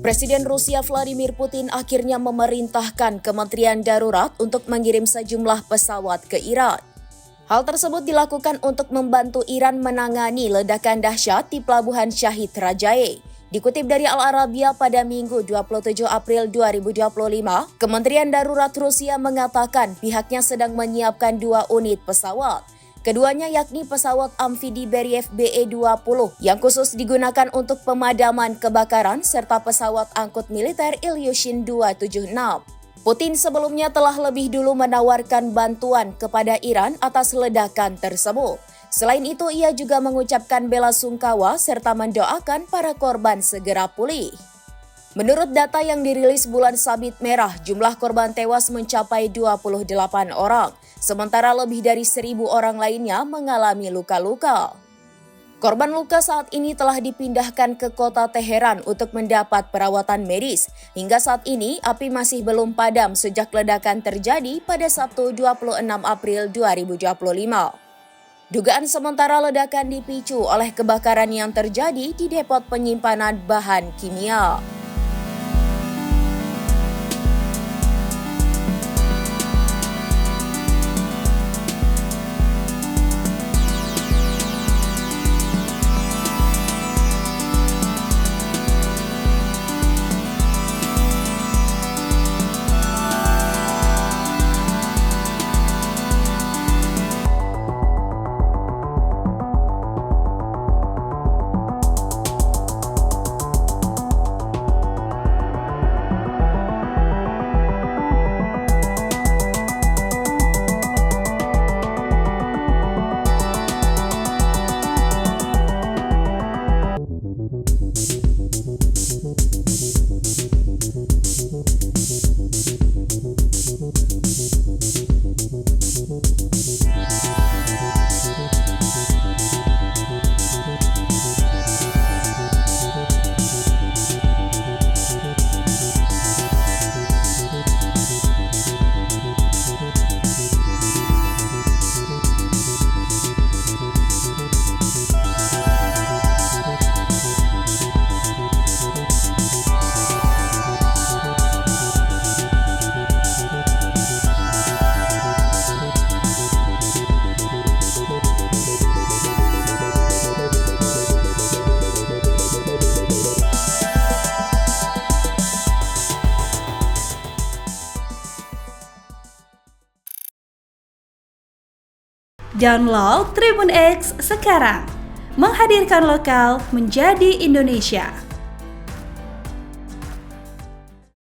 Presiden Rusia Vladimir Putin akhirnya memerintahkan Kementerian Darurat untuk mengirim sejumlah pesawat ke Iran. Hal tersebut dilakukan untuk membantu Iran menangani ledakan dahsyat di Pelabuhan Syahid Rajae. Dikutip dari Al Arabiya pada Minggu 27 April 2025, Kementerian Darurat Rusia mengatakan pihaknya sedang menyiapkan 2 unit pesawat. Keduanya yakni pesawat amfidi Beriev BE-20 yang khusus digunakan untuk pemadaman kebakaran serta pesawat angkut militer Ilyushin 276. Putin sebelumnya telah lebih dulu menawarkan bantuan kepada Iran atas ledakan tersebut. Selain itu, ia juga mengucapkan bela sungkawa serta mendoakan para korban segera pulih. Menurut data yang dirilis bulan Sabit Merah, jumlah korban tewas mencapai 28 orang, sementara lebih dari 1.000 orang lainnya mengalami luka-luka. Korban luka saat ini telah dipindahkan ke kota Teheran untuk mendapat perawatan medis. Hingga saat ini, api masih belum padam sejak ledakan terjadi pada Sabtu 26 April 2025. Dugaan sementara ledakan dipicu oleh kebakaran yang terjadi di depot penyimpanan bahan kimia. Download Tribun X sekarang, menghadirkan lokal menjadi Indonesia.